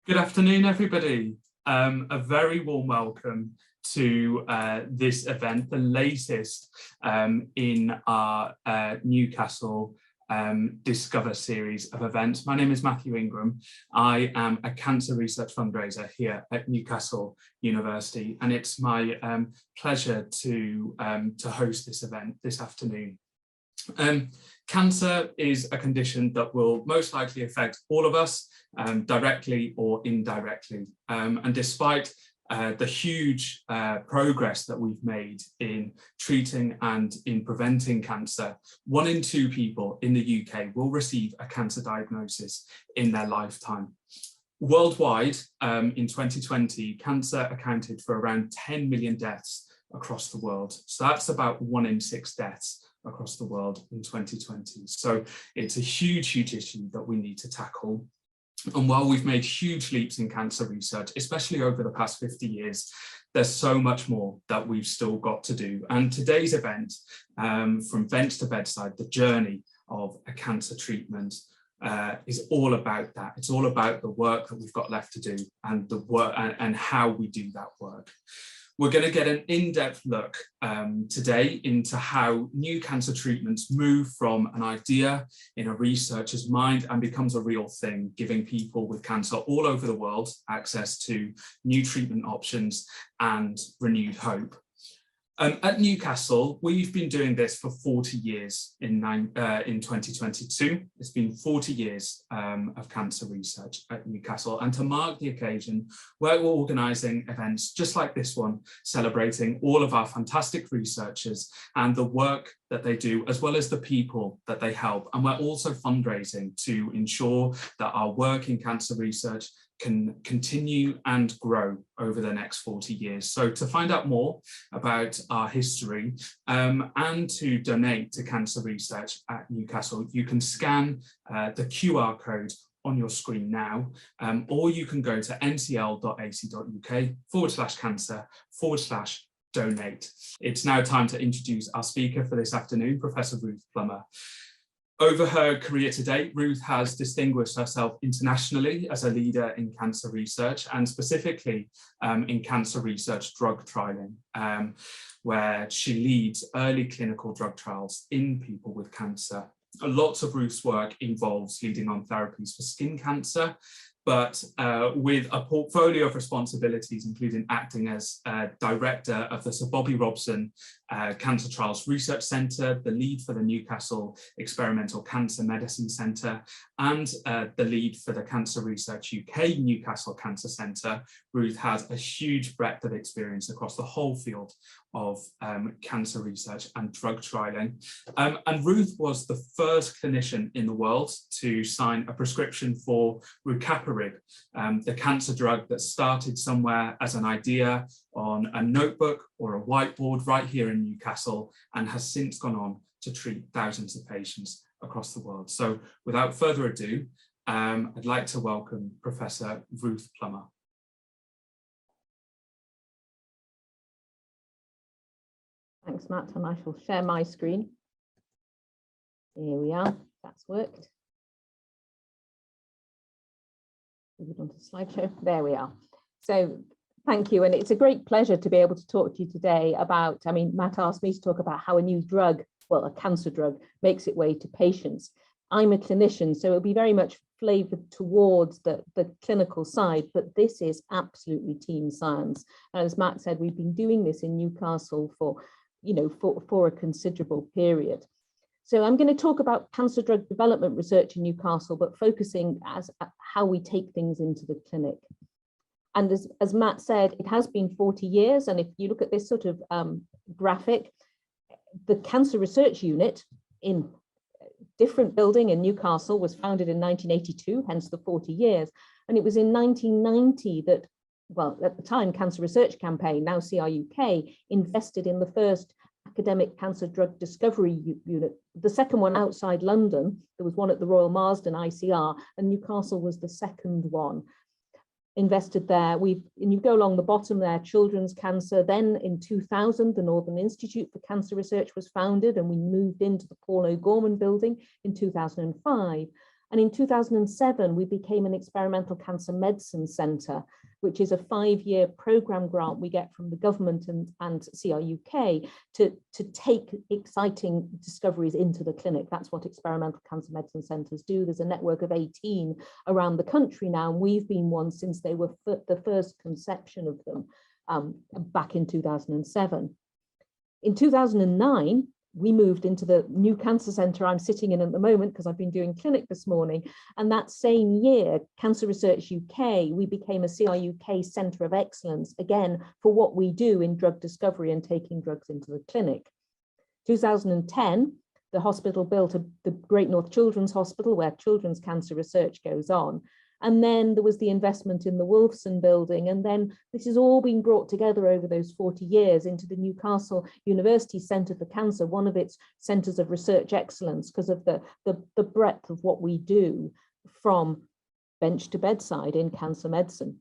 Good afternoon, everybody. A very warm welcome to this event, the latest in our Newcastle Discover series of events. My name is Matthew Ingram. I am a cancer research fundraiser here at Newcastle University, and it's my pleasure to host this event this afternoon. Cancer is a condition that will most likely affect all of us, directly or indirectly. And despite the huge progress that we've made in treating and in preventing cancer, 1 in 2 people in the UK will receive a cancer diagnosis in their lifetime. Worldwide, in 2020, cancer accounted for around 10 million deaths across the world. So that's about 1 in 6 deaths across the world in 2020. So it's a huge, huge issue that we need to tackle. And while we've made huge leaps in cancer research, especially over the past 50 years, there's so much more that we've still got to do. And today's event, from bench to bedside, the journey of a cancer treatment, is all about that. It's all about the work that we've got left to do and the work and how we do that work. We're going to get an in-depth look today into how new cancer treatments move from an idea in a researcher's mind and becomes a real thing, giving people with cancer all over the world access to new treatment options and renewed hope. At Newcastle, we've been doing this for 40 years in 2022. It's been 40 years of cancer research at Newcastle. And to mark the occasion, we're organising events just like this one, celebrating all of our fantastic researchers and the work that they do, as well as the people that they help. And we're also fundraising to ensure that our work in cancer research can continue and grow over the next 40 years. So to find out more about our history and to donate to cancer research at Newcastle, you can scan the QR code on your screen now, or you can go to ncl.ac.uk/cancer/donate. It's now time to introduce our speaker for this afternoon, Professor Ruth Plummer. Over her career to date, Ruth has distinguished herself internationally as a leader in cancer research, and specifically in cancer research drug trialing, where she leads early clinical drug trials in people with cancer. Lots of Ruth's work involves leading on therapies for skin cancer, but with a portfolio of responsibilities, including acting as director of the Sir Bobby Robson Cancer Trials Research Centre, the lead for the Newcastle Experimental Cancer Medicine Centre, and the lead for the Cancer Research UK Newcastle Cancer Centre. Ruth has a huge breadth of experience across the whole field of cancer research and drug trialing. And Ruth was the first clinician in the world to sign a prescription for rucaparib, the cancer drug that started somewhere as an idea on a notebook or a whiteboard right here in Newcastle and has since gone on to treat thousands of patients across the world. So without further ado, I'd like to welcome Professor Ruth Plummer. Thanks, Matt, and I shall share my screen. Here we are, that's worked. Move it onto slideshow, there we are. So thank you, and it's a great pleasure to be able to talk to you today about, Matt asked me to talk about how a new drug, well, a cancer drug, makes its way to patients. I'm a clinician, so it'll be very much flavoured towards the clinical side, but this is absolutely team science. And as Matt said, we've been doing this in Newcastle for a considerable period. So I'm going to talk about cancer drug development research in Newcastle, but focusing as how we take things into the clinic. And as Matt said, it has been 40 years. And if you look at this sort of graphic, the Cancer Research Unit in different building in Newcastle was founded in 1982, hence the 40 years. And it was in 1990 that, well, at the time, Cancer Research Campaign, now CRUK, invested in the first academic cancer drug discovery unit, the second one outside London. There was one at the Royal Marsden ICR, and Newcastle was the second one. Invested there. And you go along the bottom there, children's cancer. Then in 2000, the Northern Institute for Cancer Research was founded, and we moved into the Paul O'Gorman building in 2005. And in 2007, we became an experimental cancer medicine centre, which is a 5-year programme grant we get from the government and CRUK to take exciting discoveries into the clinic. That's what experimental cancer medicine centres do. There's a network of 18 around the country now, and we've been one since they were the first conception of them back in 2007. In 2009, we moved into the new cancer centre I'm sitting in at the moment because I've been doing clinic this morning. And that same year, Cancer Research UK, we became a CRUK Centre of Excellence, again, for what we do in drug discovery and taking drugs into the clinic. 2010, the hospital built the Great North Children's Hospital, where children's cancer research goes on. And then there was the investment in the Wolfson building. And then this has all been brought together over those 40 years into the Newcastle University Centre for Cancer, one of its centres of research excellence, because of the breadth of what we do from bench to bedside in cancer medicine.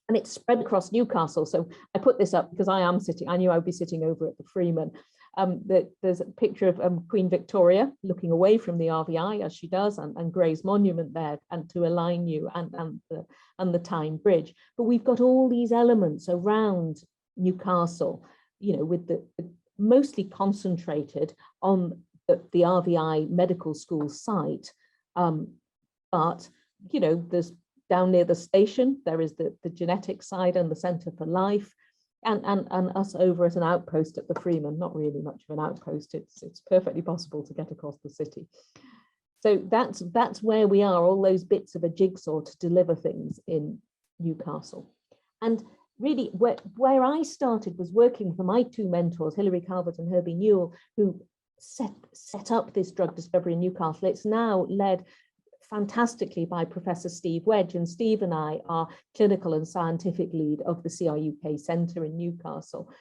And it's spread across Newcastle. So I put this up because I knew I'd be sitting over at the Freeman. There's a picture of Queen Victoria looking away from the RVI, as she does, and Gray's Monument there, and to align you, and the Tyne Bridge. But we've got all these elements around Newcastle, you know, with the mostly concentrated on the RVI Medical School site. But, you know, there's down near the station, there is the genetic side and the Centre for Life. And us over at an outpost at the Freeman, not really much of an outpost, it's perfectly possible to get across the city. So that's where we are, all those bits of a jigsaw to deliver things in Newcastle. And really where I started was working for my two mentors, Hilary Calvert and Herbie Newell, who set up this drug discovery in Newcastle. It's now led fantastically by Professor Steve Wedge, and Steve and I are clinical and scientific lead of the CRUK Centre in Newcastle.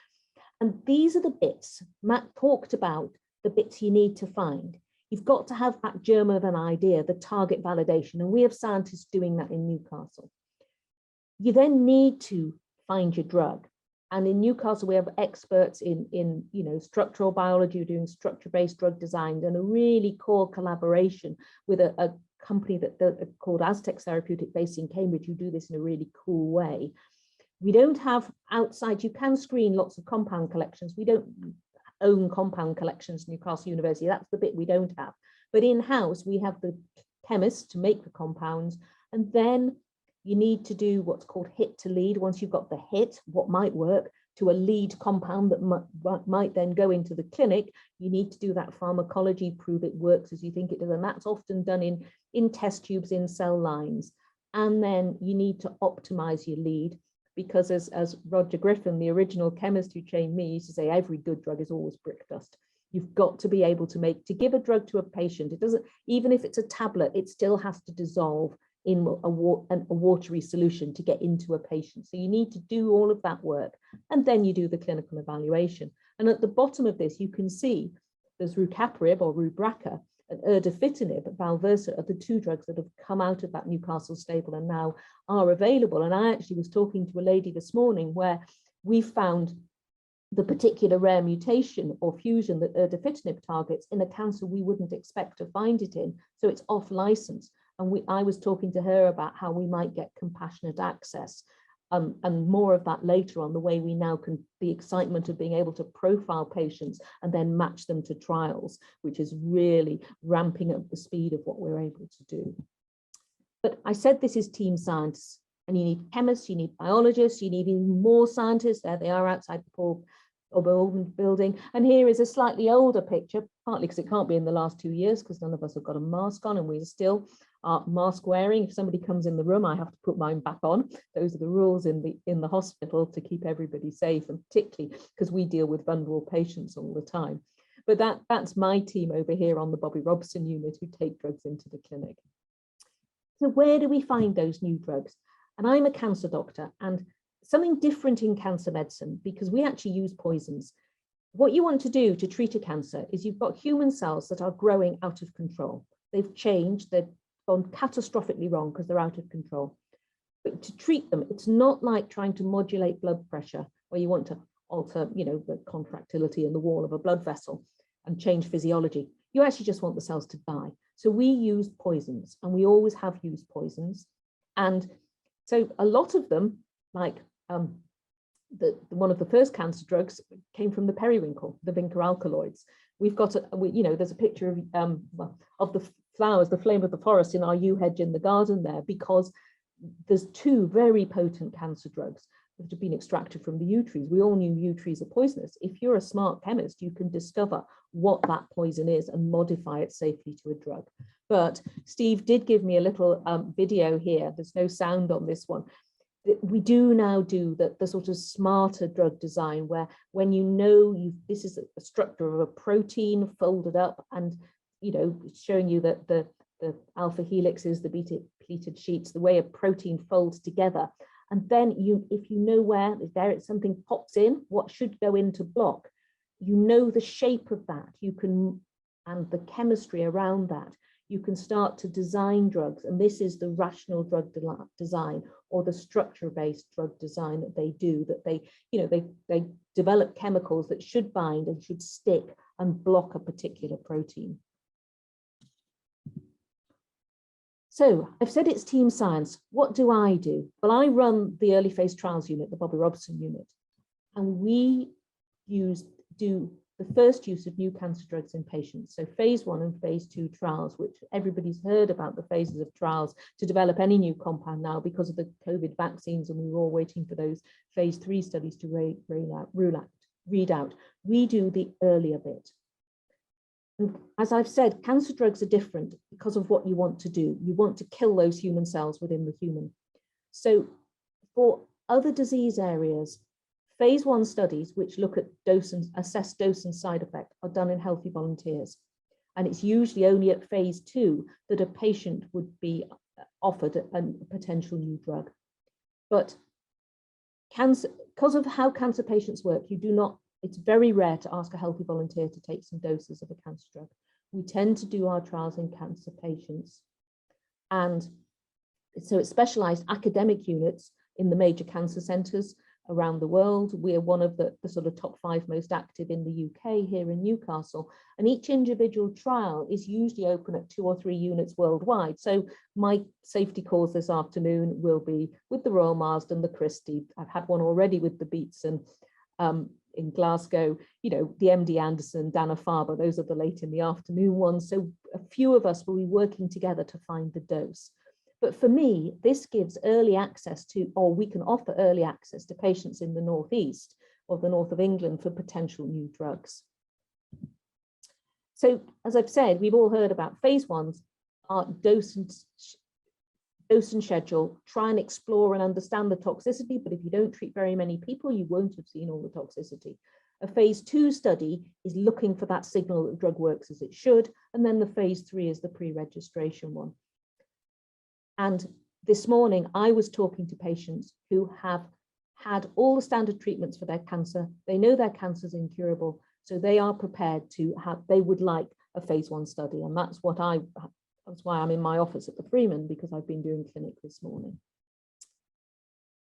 And these are the bits Matt talked about, the bits you need to find. You've got to have that germ of an idea, the target validation, and we have scientists doing that in Newcastle. You then need to find your drug. And in Newcastle, we have experts in you know, structural biology, doing structure-based drug design, and a really core collaboration with a company called Aztec Therapeutic based in Cambridge, who do this in a really cool way. We don't have outside, you can screen lots of compound collections. We don't own compound collections, Newcastle University, that's the bit we don't have. But in-house, we have the chemists to make the compounds, and then you need to do what's called hit to lead. Once you've got the hit, what might work, to a lead compound that might then go into the clinic, you need to do that pharmacology, prove it works as you think it does. And that's often done in test tubes, in cell lines. And then you need to optimize your lead, because as Roger Griffin, the original chemist who trained me, used to say, every good drug is always brick dust. You've got to be able to give a drug to a patient. It doesn't, even if it's a tablet, it still has to dissolve in a watery solution to get into a patient. So you need to do all of that work, and then you do the clinical evaluation. And at the bottom of this, you can see there's rucaparib or Rubraca and erdafitinib, Valversa, are the two drugs that have come out of that Newcastle stable and now are available. And I actually was talking to a lady this morning where we found the particular rare mutation or fusion that erdafitinib targets in a cancer we wouldn't expect to find it in. So it's off license. And I was talking to her about how we might get compassionate access, and more of that later on, the way we now can, the excitement of being able to profile patients and then match them to trials, which is really ramping up the speed of what we're able to do. But I said this is team science, and you need chemists, you need biologists, you need even more scientists. There they are outside the Paul building. And here is a slightly older picture, partly because it can't be in the last 2 years because none of us have got a mask on, and we still are mask wearing. If somebody comes in the room, I have to put mine back on. Those are the rules in the hospital to keep everybody safe, and particularly because we deal with vulnerable patients all the time. But that's my team over here on the Bobby Robson unit who take drugs into the clinic. So where do we find those new drugs? And I'm a cancer doctor, and something different in cancer medicine, because we actually use poisons. What you want to do to treat a cancer is you've got human cells that are growing out of control. They've changed, they've gone catastrophically wrong because they're out of control. But to treat them, it's not like trying to modulate blood pressure, where you want to alter, you know, the contractility in the wall of a blood vessel and change physiology. you actually just want the cells to die. So we use poisons, and we always have used poisons. And so a lot of them, like one of the first cancer drugs came from the periwinkle, the vinca alkaloids. We've got, there's a picture of the flowers, the flame of the forest in our yew hedge in the garden there, because there's two very potent cancer drugs that have been extracted from the yew trees. We all knew yew trees are poisonous. If you're a smart chemist, you can discover what that poison is and modify it safely to a drug. But Steve did give me a little video here. There's no sound on this one. We do now do the sort of smarter drug design, where when this is a structure of a protein folded up, and showing you that the alpha helixes, the beta pleated sheets, the way a protein folds together. And then if you know where something pops in, what should go into block, the shape of that, and the chemistry around that, you can start to design drugs. And this is the rational drug design, or the structure-based drug design that they do, that they develop chemicals that should bind and should stick and block a particular protein. So I've said it's team science. What do I do? Well, I run the early phase trials unit, the Bobby Robson unit, and we do the first use of new cancer drugs in patients. So phase 1 and phase 2 trials, which everybody's heard about the phases of trials to develop any new compound now because of the COVID vaccines, and we were all waiting for those phase 3 studies to read out. We do the earlier bit. And as I've said, cancer drugs are different because of what you want to do. You want to kill those human cells within the human. So for other disease areas, phase 1 studies, which look at assess dose and side effect, are done in healthy volunteers. And it's usually only at phase 2 that a patient would be offered a potential new drug. But cancer, because of how cancer patients work, it's very rare to ask a healthy volunteer to take some doses of a cancer drug. We tend to do our trials in cancer patients. And so it's specialized academic units in the major cancer centers around the world. We are one of the sort of top 5 most active in the UK here in Newcastle. And each individual trial is usually open at 2 or 3 units worldwide. So my safety calls this afternoon will be with the Royal Marsden, the Christie. I've had one already with the Beatson in Glasgow, the MD Anderson, Dana-Farber, those are the late in the afternoon ones. So a few of us will be working together to find the dose. But for me, this gives early access to, or we can offer early access to patients in the northeast or the north of England for potential new drugs. So as I've said, we've all heard about phase 1s, are dose and schedule, try and explore and understand the toxicity, but if you don't treat very many people, you won't have seen all the toxicity. A phase 2 study is looking for that signal that the drug works as it should, and then the phase 3 is the pre-registration one. And this morning, I was talking to patients who have had all the standard treatments for their cancer. They know their cancer is incurable, so they are prepared to they would like a phase 1 study. And that's why I'm in my office at the Freeman, because I've been doing clinic this morning.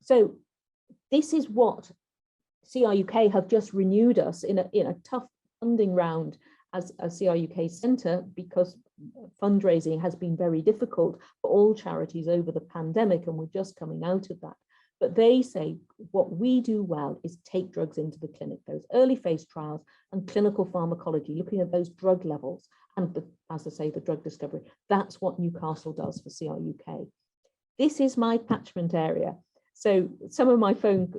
So this is what CRUK have just renewed us in a tough funding round as a CRUK centre, because fundraising has been very difficult for all charities over the pandemic, and we're just coming out of that. But they say what we do well is take drugs into the clinic, those early phase trials and clinical pharmacology, looking at those drug levels and, as I say, the drug discovery. That's what Newcastle does for CRUK. This is my catchment area. So some of my phone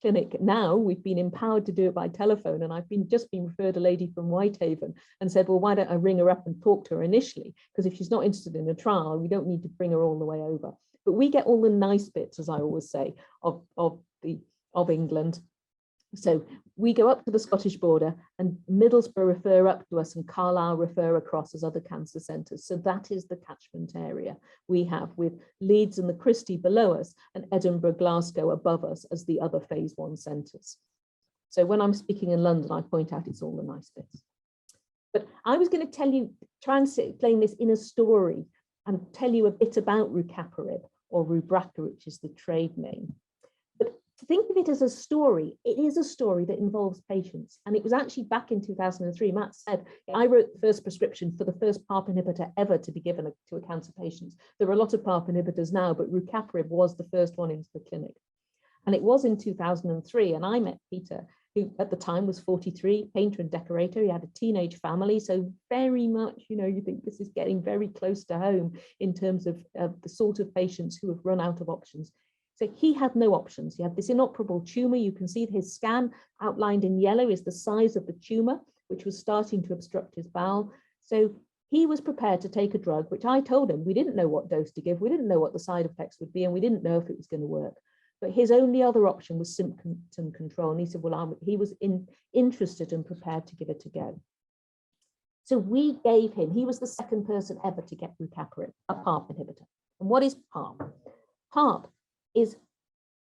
clinic now, we've been empowered to do it by telephone, and I've just been referred a lady from Whitehaven and said, well, why don't I ring her up and talk to her initially? Because if she's not interested in a trial, we don't need to bring her all the way over. But we get all the nice bits, as I always say, of England. So we go up to the Scottish border, and Middlesbrough refer up to us, and Carlisle refer across as other cancer centres. So that is the catchment area we have, with Leeds and the Christie below us, and Edinburgh, Glasgow above us as the other phase 1 centres. So when I'm speaking in London, I point out it's all the nice bits. But I was going to try and explain this in a story and tell you a bit about rucaparib, or Rubraca, which is the trade name. But to think of it as a story, it is a story that involves patients. And it was actually back in 2003, Matt said, I wrote the first prescription for the first PARP inhibitor ever to be given to a cancer patient. There are a lot of PARP inhibitors now, but rucaparib was the first one into the clinic. And it was in 2003, and I met Peter, who at the time was 43, painter and decorator. He had a teenage family, so very much, you know, you think this is getting very close to home in terms of the sort of patients who have run out of options. So he had no options. He had this inoperable tumor. You can see his scan outlined in yellow is the size of the tumor, which was starting to obstruct his bowel. So he was prepared to take a drug, which I told him we didn't know what dose to give. We didn't know what the side effects would be, and we didn't know if it was going to work. But his only other option was symptom control. And he said, well, he was interested and prepared to give it a go. So we gave him, he was the second person ever to get rucaparib, a PARP inhibitor. And what is PARP? PARP is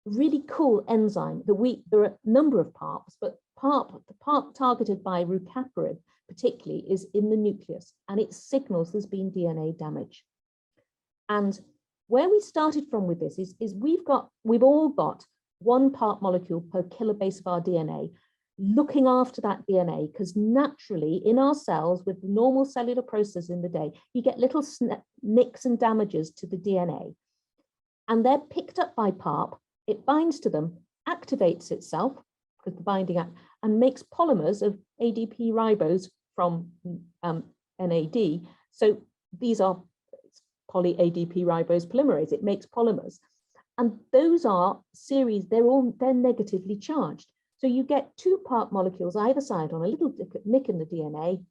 a really cool enzyme that there are a number of PARPs, but the PARP targeted by rucaparib particularly is in the nucleus, and it signals there's been DNA damage. And where we started from with this is we've all got one PARP molecule per kilobase of our DNA, looking after that DNA, because naturally in our cells with the normal cellular process in the day, you get little nicks and damages to the DNA. And they're picked up by PARP, it binds to them, activates itself, because the binding act, and makes polymers of ADP ribose from NAD. So these are poly-ADP ribose polymerase, it makes polymers. And those are series, they're negatively charged. So you get two PARP molecules either side on a little nick in the DNA.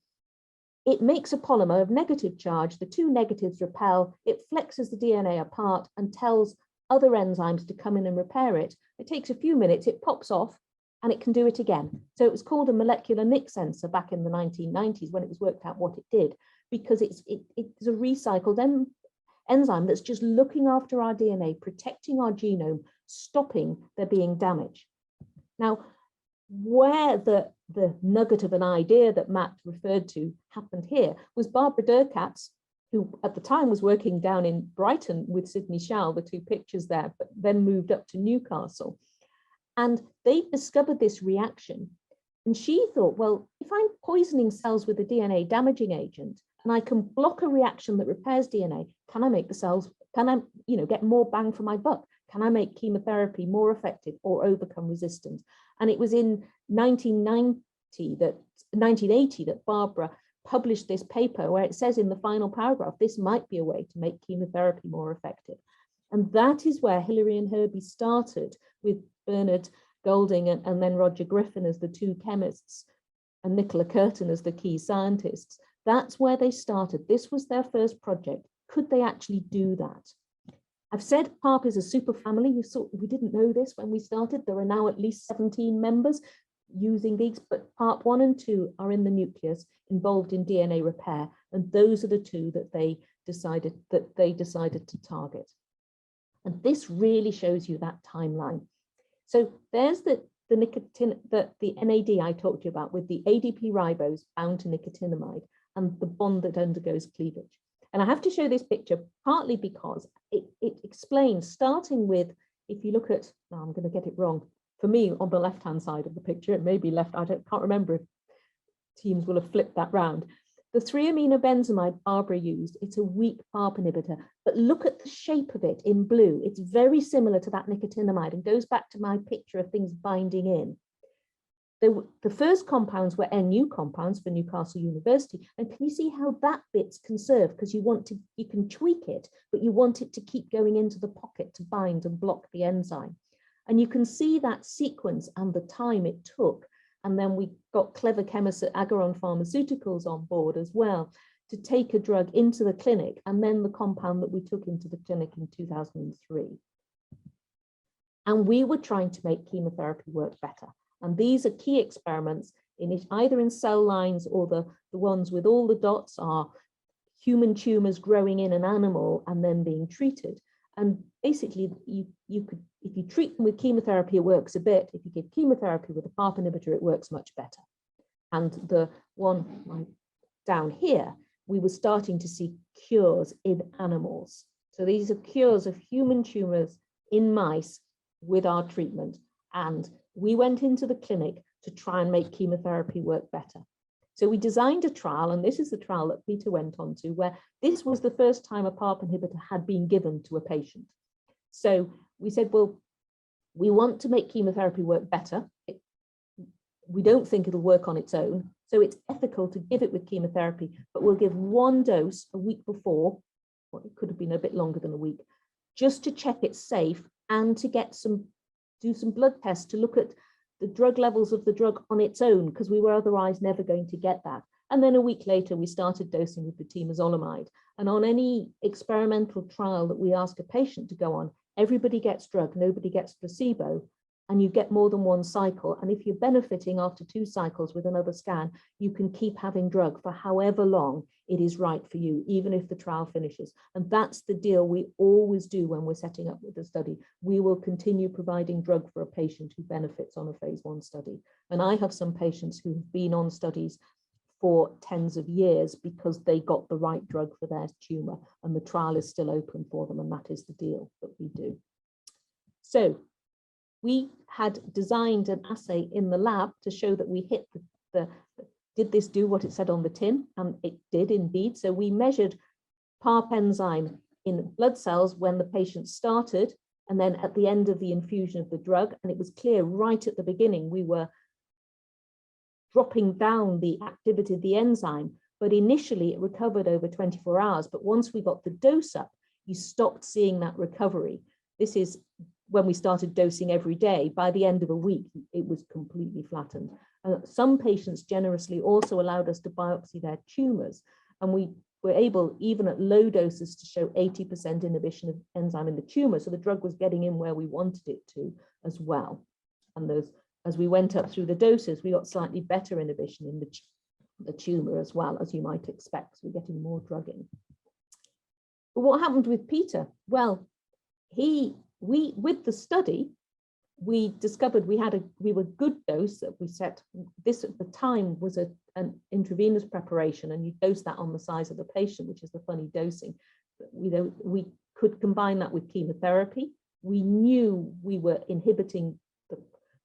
It makes a polymer of negative charge, the two negatives repel, it flexes the DNA apart and tells other enzymes to come in and repair it. It takes a few minutes, it pops off, and it can do it again. So it was called a molecular nick sensor back in the 1990s when it was worked out what it did, because it's a recycled enzyme that's just looking after our DNA, protecting our genome, stopping there being damage. Now, where the nugget of an idea that Matt referred to happened here was Barbara Durkatz, who at the time was working down in Brighton with Sidney Schall, the two pictures there, but then moved up to Newcastle. And they discovered this reaction. And she thought, well, if I'm poisoning cells with a DNA damaging agent, and I can block a reaction that repairs DNA, can I make the cells, can I, get more bang for my buck? Can I make chemotherapy more effective or overcome resistance? And it was in 1980 that Barbara published this paper where it says in the final paragraph, this might be a way to make chemotherapy more effective. And that is where Hilary and Herbie started, with Bernard Golding and then Roger Griffin as the two chemists and Nicola Curtin as the key scientists. That's where they started. This was their first project. Could they actually do that? I've said PARP is a superfamily. We didn't know this when we started. There are now at least 17 members using these, but PARP 1 and 2 are in the nucleus, involved in DNA repair, and those are the two that they decided to target. And this really shows you that timeline. So there's the NAD I talked to you about with the ADP ribose bound to nicotinamide and the bond that undergoes cleavage. And I have to show this picture partly because it explains, starting with, if you look at, now I'm going to get it wrong, for me on the left-hand side of the picture, it may be left, can't remember if teams will have flipped that round. The 3-aminobenzamide Barbara used, it's a weak PARP inhibitor, but look at the shape of it in blue. It's very similar to that nicotinamide and goes back to my picture of things binding in. The first compounds were NU compounds for Newcastle University. And can you see how that bit's conserved? Because you can tweak it, but you want it to keep going into the pocket to bind and block the enzyme. And you can see that sequence and the time it took. And then we got clever chemists at Agaron Pharmaceuticals on board as well to take a drug into the clinic, and then the compound that we took into the clinic in 2003. And we were trying to make chemotherapy work better. And these are key experiments in it, either in cell lines or the ones with all the dots are human tumors growing in an animal and then being treated. And basically, you could, if you treat them with chemotherapy, it works a bit. If you give chemotherapy with a PARP inhibitor, it works much better. And the one down here, we were starting to see cures in animals. So these are cures of human tumors in mice with our treatment. And we went into the clinic to try and make chemotherapy work better. So we designed a trial, and this is the trial that Peter went on to, where this was the first time a PARP inhibitor had been given to a patient. So we said, well, we want to make chemotherapy work better. We don't think it'll work on its own, so it's ethical to give it with chemotherapy, but we'll give one dose a week before, or it could have been a bit longer than a week, just to check it's safe and to do some blood tests to look at the drug levels of the drug on its own, because we were otherwise never going to get that. And then a week later, we started dosing with the temozolomide. And on any experimental trial that we ask a patient to go on, everybody gets drug, nobody gets placebo, and you get more than one cycle. And if you're benefiting after 2 cycles with another scan, you can keep having drug for however long it is right for you, even if the trial finishes. And that's the deal we always do when we're setting up with the study. We will continue providing drug for a patient who benefits on a phase 1 study. And I have some patients who have been on studies for tens of years because they got the right drug for their tumor, and the trial is still open for them, and that is the deal that we do. So we had designed an assay in the lab to show that we hit did this do what it said on the tin? And it did indeed. So we measured PARP enzyme in blood cells when the patient started, and then at the end of the infusion of the drug. And it was clear right at the beginning, we were dropping down the activity of the enzyme, but initially it recovered over 24 hours. But once we got the dose up, you stopped seeing that recovery. This is when we started dosing every day. By the end of a week, it was completely flattened. Some patients generously also allowed us to biopsy their tumors, and we were able, even at low doses, to show 80% inhibition of enzyme in the tumor. So the drug was getting in where we wanted it to as well. And as we went up through the doses, we got slightly better inhibition in the tumor as well, as you might expect. So we're getting more drug in. But what happened with Peter? Well, with the study, we discovered we were good dose that we set. This at the time was an intravenous preparation, and you dose that on the size of the patient, which is the funny dosing. We could combine that with chemotherapy. We knew we were inhibiting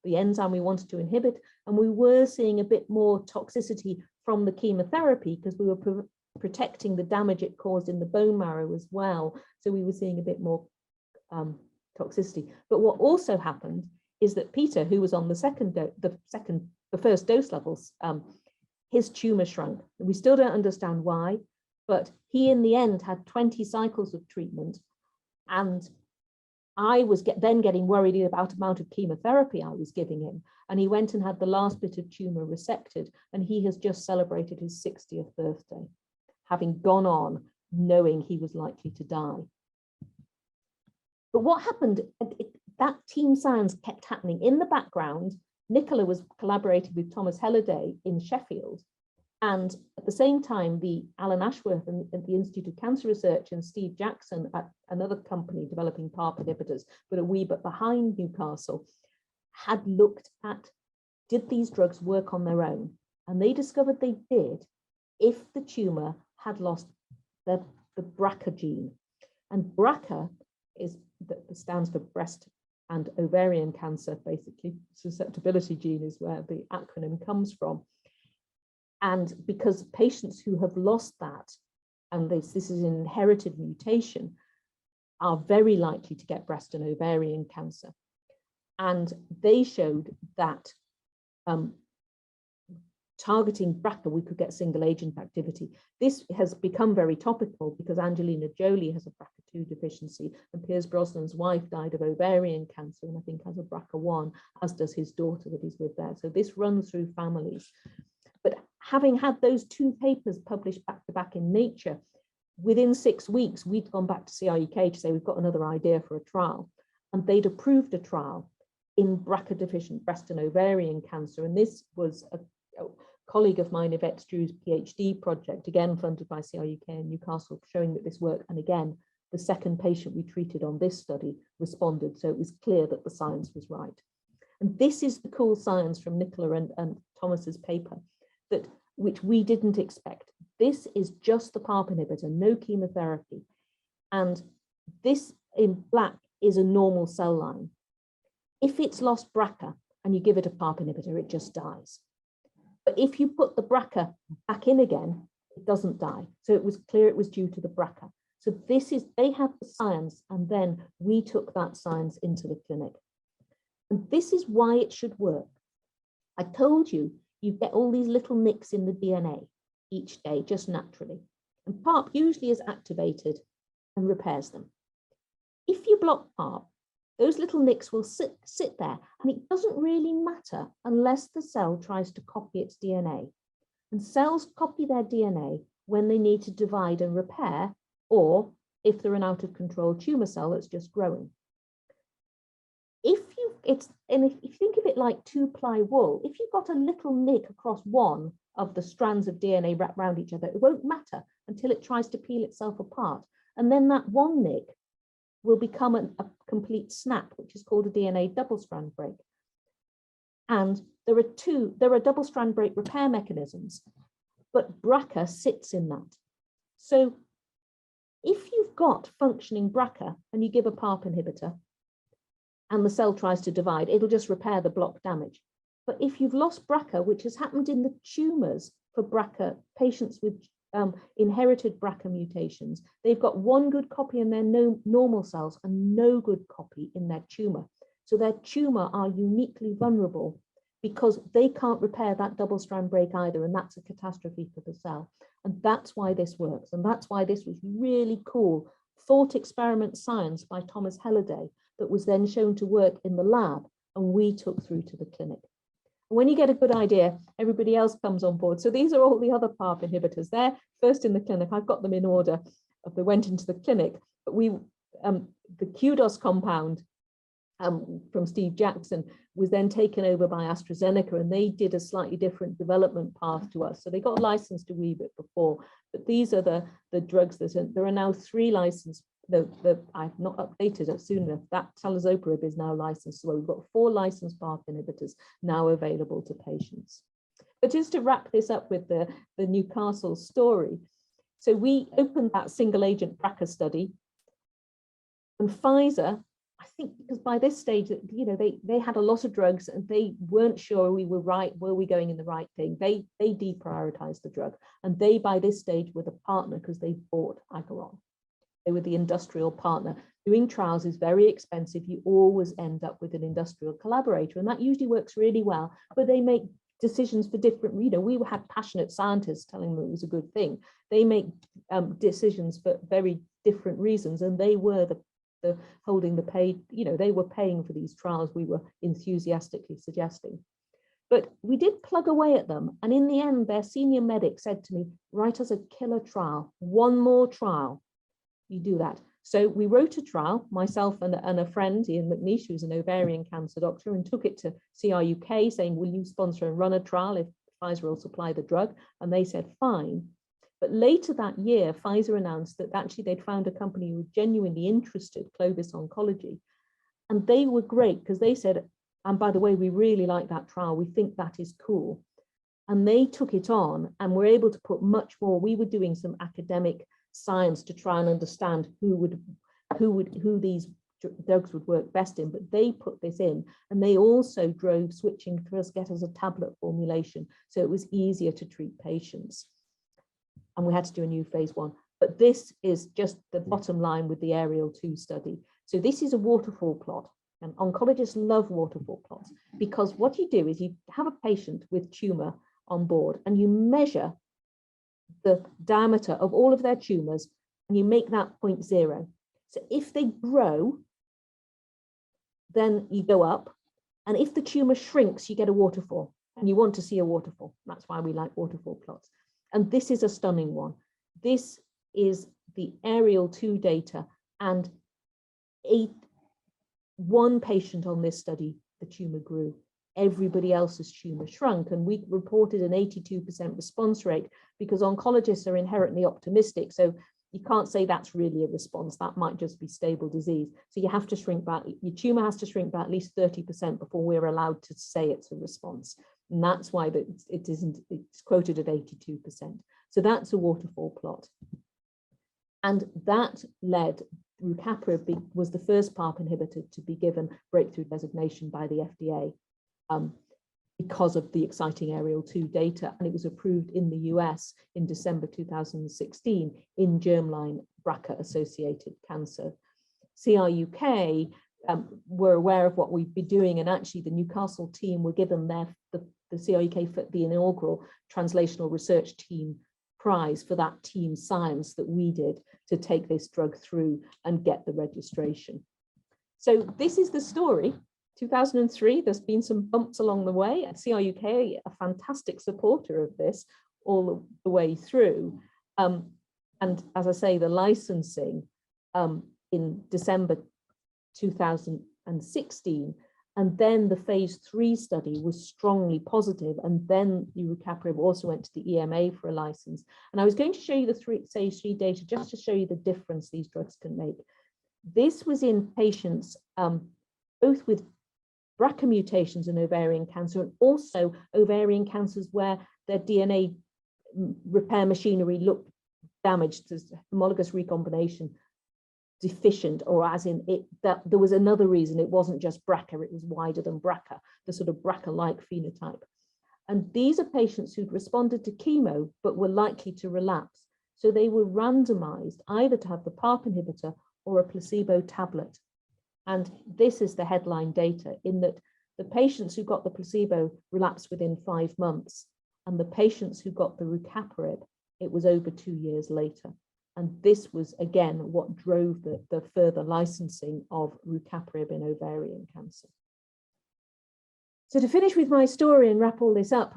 the enzyme we wanted to inhibit, and we were seeing a bit more toxicity from the chemotherapy because we were protecting the damage it caused in the bone marrow as well. So we were seeing a bit more toxicity. But what also happened is that Peter, who was on the first dose levels, his tumor shrunk. We still don't understand why, but he in the end had 20 cycles of treatment, and I was then getting worried about the amount of chemotherapy I was giving him, and he went and had the last bit of tumor resected, and he has just celebrated his 60th birthday, having gone on knowing he was likely to die. But what happened, that team science kept happening. In the background, Nicola was collaborating with Thomas Halliday in Sheffield. And at the same time, the Alan Ashworth and the Institute of Cancer Research and Steve Jackson at another company developing PARP inhibitors, but a wee bit behind Newcastle, had looked at, did these drugs work on their own? And they discovered they did if the tumor had lost the BRCA gene. And BRCA stands for breast and ovarian cancer, basically. Susceptibility gene is where the acronym comes from. And because patients who have lost that, and this is an inherited mutation, are very likely to get breast and ovarian cancer. And they showed that targeting BRCA, we could get single agent activity. This has become very topical because Angelina Jolie has a BRCA2 deficiency, and Pierce Brosnan's wife died of ovarian cancer and I think has a BRCA1, as does his daughter that he's with there. So this runs through families. But having had those 2 papers published back to back in Nature, within 6 weeks, we'd gone back to CRUK to say, we've got another idea for a trial. And they'd approved a trial in BRCA deficient breast and ovarian cancer. And this was a colleague of mine, Yvette Strew's PhD project, again funded by CRUK in Newcastle, showing that this worked. And again, the second patient we treated on this study responded. So it was clear that the science was right. And this is the cool science from Nicola and Thomas's paper, which we didn't expect. This is just the PARP inhibitor, no chemotherapy. And this in black is a normal cell line. If it's lost BRCA and you give it a PARP inhibitor, it just dies. But if you put the BRCA back in again, it doesn't die. So it was clear it was due to the BRCA. So they had the science, and then we took that science into the clinic. And this is why it should work. I told you, you get all these little nicks in the DNA each day, just naturally. And PARP usually is activated and repairs them. If you block PARP, those little nicks will sit there, and it doesn't really matter unless the cell tries to copy its DNA. And cells copy their DNA when they need to divide and repair, or if they're an out of control tumor cell that's just growing. If you think of it like 2-ply wool, if you've got a little nick across one of the strands of DNA wrapped around each other, it won't matter until it tries to peel itself apart. And then that one nick will become a complete snap, which is called a DNA double-strand break. And there are double-strand break repair mechanisms, but BRCA sits in that. So if you've got functioning BRCA and you give a PARP inhibitor and the cell tries to divide, it'll just repair the block damage. But if you've lost BRCA, which has happened in the tumors for BRCA, patients with inherited BRCA mutations, they've got one good copy in their normal cells and no good copy in their tumor. So their tumor are uniquely vulnerable because they can't repair that double-strand break either, and that's a catastrophe for the cell. And that's why this works, and that's why this was really cool thought experiment science by Thomas Halliday that was then shown to work in the lab, and we took through to the clinic. When you get a good idea, everybody else comes on board. So these are all the other PARP inhibitors. They're first in the clinic. I've got them in order. They went into the clinic, but the Kudos compound from Steve Jackson was then taken over by AstraZeneca, and they did a slightly different development path to us. So they got licensed a wee bit before, but these are the drugs there are now 3 licensed. I've not updated it soon enough. That talazoparib is now licensed. So we've got 4 licensed PARP inhibitors now available to patients. But just to wrap this up with the Newcastle story. So we opened that single agent BRCA study, and Pfizer, I think because by this stage, they had a lot of drugs and they weren't sure we were right, were we going in the right thing? They deprioritized the drug, and they by this stage were the partner because they bought Ageron. They were the industrial partner. Doing trials is very expensive. You always end up with an industrial collaborator, and that usually works really well, but they make decisions for different, we had passionate scientists telling them it was a good thing. They make decisions for very different reasons, and they were the holding the pay, they were paying for these trials we were enthusiastically suggesting. But we did plug away at them, and in the end, their senior medic said to me, write us a killer trial, one more trial. You do that. So we wrote a trial, myself and a friend, Ian McNeish, who's an ovarian cancer doctor, and took it to CRUK saying, will you sponsor and run a trial if Pfizer will supply the drug? And they said, fine. But later that year, Pfizer announced that actually they'd found a company who were genuinely interested, Clovis Oncology. And they were great because they said, and by the way, we really like that trial. We think that is cool. And they took it on and were able to put much more. We were doing some academic science to try and understand who these drugs would work best in, but they put this in, and they also drove switching to us get us a tablet formulation, so it was easier to treat patients. And we had to do a new phase 1, but this is just the bottom line with the Ariel 2 study. So this is a waterfall plot, and oncologists love waterfall plots because what you do is you have a patient with tumor on board and you measure the diameter of all of their tumors, and you make that 0.0. So if they grow, then you go up, and if the tumor shrinks, you get a waterfall, and you want to see a waterfall. That's why we like waterfall plots. And this is a stunning one. This is the Ariel 2 data, and one patient on this study, the tumor grew. Everybody else's tumor shrunk, and we reported an 82% response rate because oncologists are inherently optimistic. So you can't say that's really a response. That might just be stable disease. So you have to shrink back. Your tumor has to shrink back at least 30% before we're allowed to say it's a response. And that's why it's quoted at 82%. So that's a waterfall plot. And that led rucaparib was the first PARP inhibitor to be given breakthrough designation by the FDA because of the exciting Ariel 2 data, and it was approved in the US in December 2016 in germline BRCA-associated cancer. CRUK were aware of what we'd be doing, and actually the Newcastle team were given the CRUK for the inaugural translational research team prize for that team science that we did to take this drug through and get the registration. So this is the story. 2003, there's been some bumps along the way. CRUK, a fantastic supporter of this all the way through. And as I say, the licensing in December 2016, and then the phase 3 study was strongly positive, and then rucaparib also went to the EMA for a license. And I was going to show you the phase 3 data just to show you the difference these drugs can make. This was in patients both with BRCA mutations in ovarian cancer, and also ovarian cancers where their DNA repair machinery looked damaged, as homologous recombination deficient, or as in it that there was another reason. It wasn't just BRCA, it was wider than BRCA, the sort of BRCA-like phenotype. And these are patients who'd responded to chemo but were likely to relapse. So they were randomized either to have the PARP inhibitor or a placebo tablet. And this is the headline data, in that the patients who got the placebo relapsed within 5 months, and the patients who got the rucaparib, it was over 2 years later. And this was, again, what drove the further licensing of rucaparib in ovarian cancer. So to finish with my story and wrap all this up,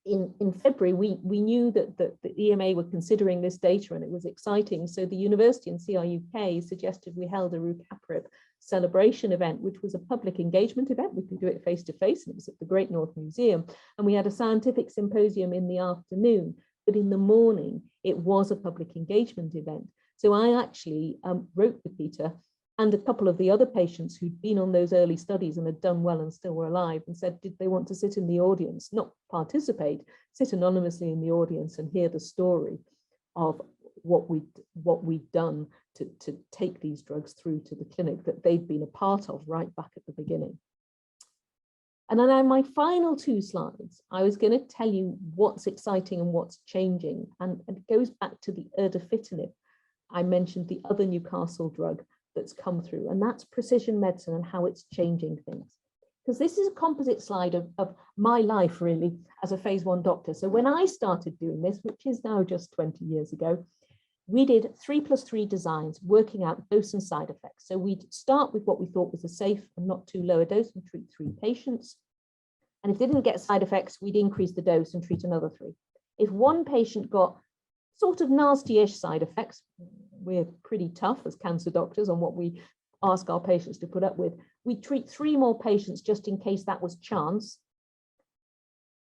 in February, we knew that the EMA were considering this data, and it was exciting. So the university and CRUK suggested we held a rucaparib celebration event, which was a public engagement event. We could do it face to face, and it was at the Great North Museum. And we had a scientific symposium in the afternoon, but in the morning, it was a public engagement event. So I actually wrote to Peter and a couple of the other patients who'd been on those early studies and had done well and still were alive, and said, did they want to sit in the audience, not participate, sit anonymously in the audience and hear the story of what we'd done to take these drugs through to the clinic that they'd been a part of right back at the beginning. And then on my final 2 slides, I was going to tell you what's exciting and what's changing. And it goes back to the erdafitinib. I mentioned the other Newcastle drug that's come through, and that's precision medicine and how it's changing things. Because this is a composite slide of my life, really, as a phase 1 doctor. So when I started doing this, which is now just 20 years ago, we did 3+3 designs, working out dose and side effects. So we'd start with what we thought was a safe and not too low a dose and treat 3 patients. And if they didn't get side effects, we'd increase the dose and treat another 3. If one patient got sort of nasty-ish side effects, we're pretty tough as cancer doctors on what we ask our patients to put up with, we treat 3 more patients just in case that was chance,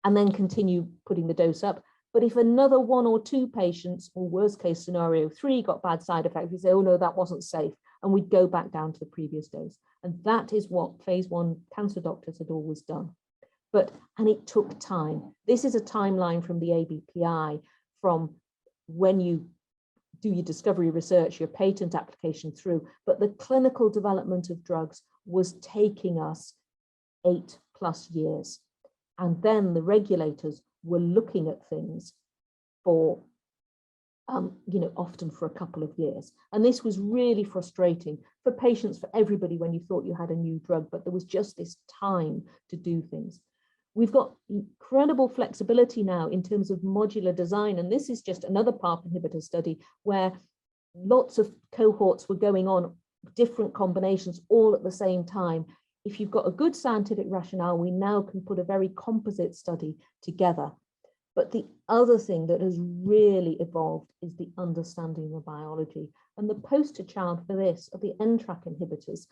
and then continue putting the dose up. But if another 1 or 2 patients, or worst case scenario 3, got bad side effects, we say, oh no, that wasn't safe, and we'd go back down to the previous dose. And that is what phase 1 cancer doctors had always done. And it took time. This is a timeline from the ABPI, from when you do your discovery research, your patent application through, but the clinical development of drugs was taking us 8+ years. And then the regulators were looking at things for, often for a couple of years. And this was really frustrating for patients, for everybody, when you thought you had a new drug, but there was just this time to do things. We've got incredible flexibility now in terms of modular design. And this is just another PARP inhibitor study where lots of cohorts were going on, different combinations all at the same time. If you've got a good scientific rationale, we now can put a very composite study together. But the other thing that has really evolved is the understanding of biology. And the poster child for this are the NTRK inhibitors.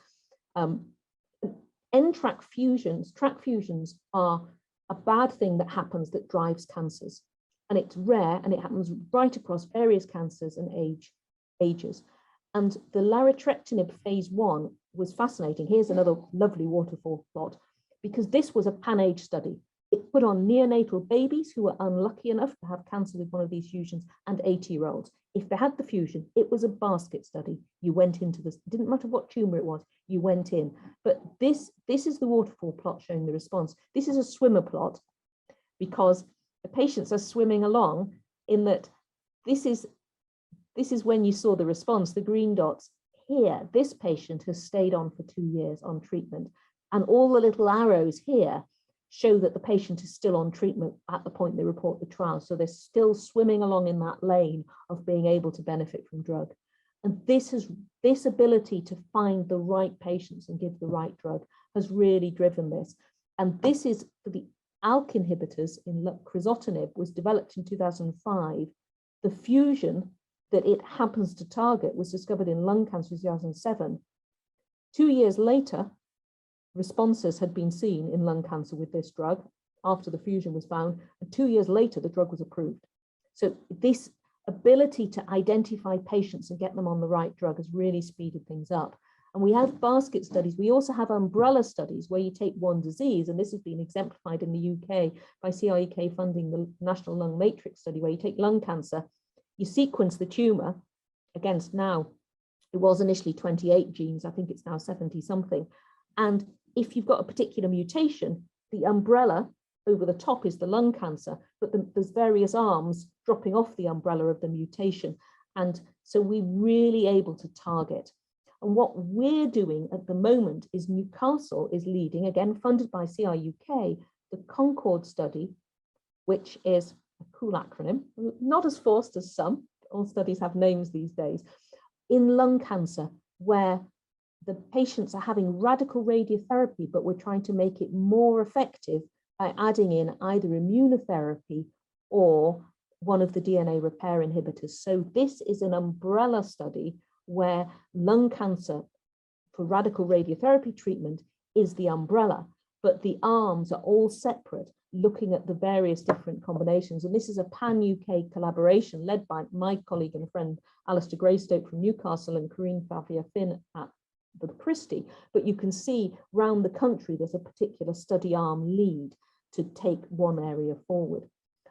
NTRK fusions, TRK fusions are a bad thing that happens that drives cancers. And it's rare, and it happens right across various cancers and ages. And the larotrectinib phase 1 was fascinating. Here's another lovely waterfall plot, because this was a pan-age study. It put on neonatal babies who were unlucky enough to have cancer with one of these fusions, and 80-year-olds. If they had the fusion, it was a basket study. You went into this, it didn't matter what tumor it was, you went in. But this is the waterfall plot showing the response. This is a swimmer plot because the patients are swimming along, in that this is when you saw the response, the green dots. Here, this patient has stayed on for 2 years on treatment, and all the little arrows here show that the patient is still on treatment at the point they report the trial. So they're still swimming along in that lane of being able to benefit from drug. And this ability to find the right patients and give the right drug has really driven this. And this is for the ALK inhibitors in crizotinib, was developed in 2005. The fusion that it happens to target was discovered in lung cancer in 2007. 2 years later, responses had been seen in lung cancer with this drug after the fusion was found, and 2 years later, the drug was approved. So this ability to identify patients and get them on the right drug has really speeded things up. And we have basket studies. We also have umbrella studies where you take one disease, and this has been exemplified in the UK by CRUK funding the National Lung Matrix study, where you take lung cancer, you sequence the tumor against, now, it was initially 28 genes, I think it's now 70 something. And if you've got a particular mutation, the umbrella over the top is the lung cancer, but there's various arms dropping off the umbrella of the mutation. And so we're really able to target. And what we're doing at the moment is Newcastle is leading, again, funded by CRUK, the Concord study, which is a cool acronym, not as forced as some, all studies have names these days, in lung cancer, where the patients are having radical radiotherapy, but we're trying to make it more effective by adding in either immunotherapy or one of the DNA repair inhibitors. So this is an umbrella study where lung cancer for radical radiotherapy treatment is the umbrella, but the arms are all separate, looking at the various different combinations. And this is a pan-UK collaboration led by my colleague and friend, Alistair Greystoke from Newcastle, and Corinne Favia-Finn at the Christie. But you can see around the country, there's a particular study arm lead to take one area forward.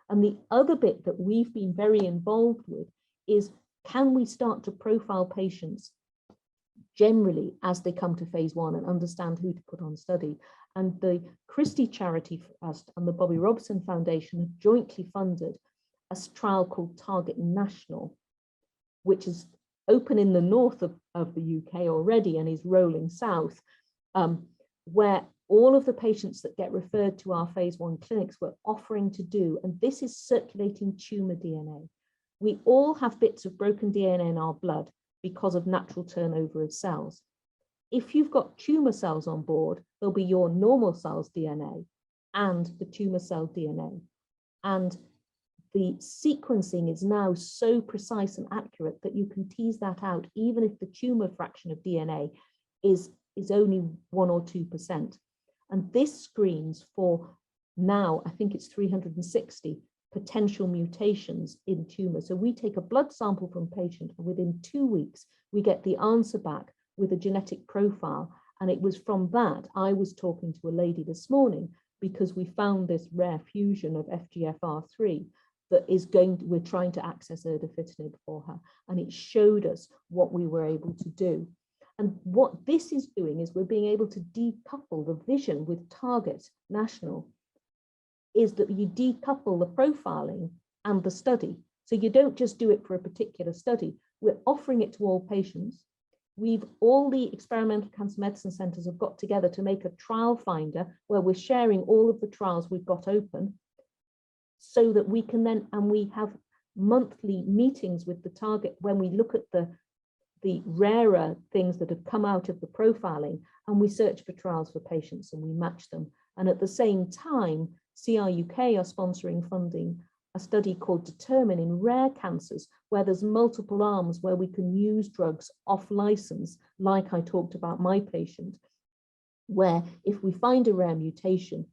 And the other bit that we've been very involved with is, can we start to profile patients generally as they come to phase 1 and understand who to put on study? And the Christie Charity Trust and the Bobby Robson Foundation have jointly funded a trial called Target National, which is open in the north of the UK already and is rolling south, where all of the patients that get referred to our phase 1 clinics we're offering to do, and this is circulating tumor DNA. We all have bits of broken DNA in our blood because of natural turnover of cells. If you've got tumor cells on board, there'll be your normal cells DNA and the tumor cell DNA. And the sequencing is now so precise and accurate that you can tease that out, even if the tumor fraction of DNA is only 1 or 2%. And this screens for, now, I think it's 360 potential mutations in tumor. So we take a blood sample from patient, and within 2 weeks, we get the answer back with a genetic profile. And it was from that I was talking to a lady this morning, because we found this rare fusion of FGFR3 that is we're trying to access erdafitinib for her. And it showed us what we were able to do. And what this is doing is we're being able to decouple the vision with Target National, is that you decouple the profiling and the study. So you don't just do it for a particular study. We're offering it to all patients. All the experimental cancer medicine centers have got together to make a trial finder where we're sharing all of the trials we've got open, so that we can then, and we have monthly meetings with the target when we look at the rarer things that have come out of the profiling, and we search for trials for patients and we match them. And at the same time, CRUK are sponsoring funding a study called Determine in rare cancers, where there's multiple arms where we can use drugs off license, like I talked about my patient, where if we find a rare mutation,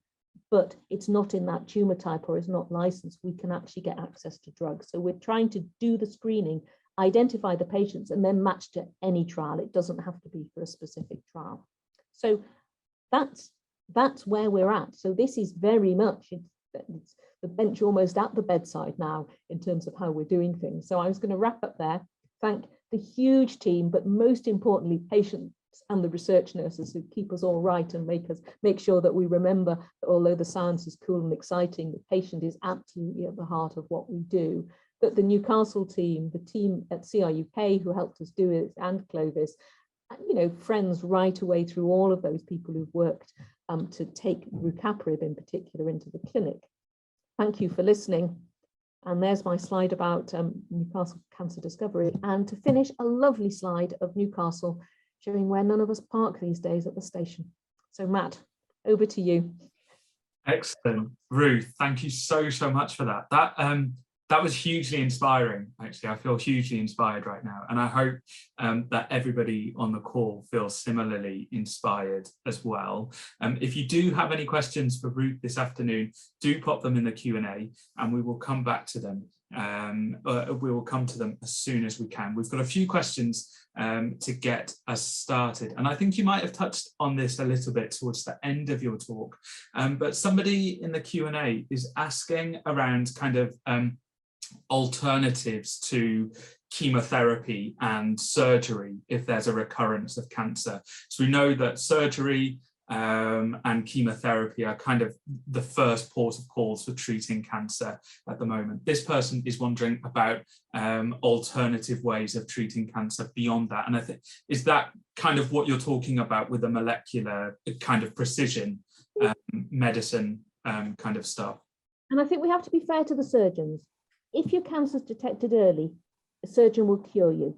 but it's not in that tumor type or is not licensed, we can actually get access to drugs. So we're trying to do the screening, identify the patients, and then match to any trial. It doesn't have to be for a specific trial. So that's that's where we're at. So this is very much, it's the bench almost at the bedside now in terms of how we're doing things. So I was going to wrap up there, thank the huge team, but most importantly, patients and the research nurses who keep us all right and make sure that we remember that although the science is cool and exciting, the patient is absolutely at the heart of what we do. But the Newcastle team, the team at CRUK who helped us do it, and Clovis, you know, friends right away through all of those people who've worked to take rucaparib in particular into the clinic. Thank you for listening. And there's my slide about Newcastle Cancer Discovery. And to finish, a lovely slide of Newcastle showing where none of us park these days at the station. So Matt, over to you. Excellent. Ruth, thank you so much for that. That was hugely inspiring, actually. I feel hugely inspired right now. And I hope that everybody on the call feels similarly inspired as well. If you do have any questions for Ruth this afternoon, do pop them in the Q&A and we will come back to them. We will come to them as soon as we can. We've got a few questions to get us started. And I think you might have touched on this a little bit towards the end of your talk. But somebody in the Q&A is asking around kind of alternatives to chemotherapy and surgery if there's a recurrence of cancer. So we know that surgery and chemotherapy are kind of the first port of calls for treating cancer at the moment. This person is wondering about alternative ways of treating cancer beyond that. And I think, is that kind of what you're talking about with the molecular kind of precision medicine kind of stuff? And I think we have to be fair to the surgeons. If your cancer is detected early, a surgeon will cure you.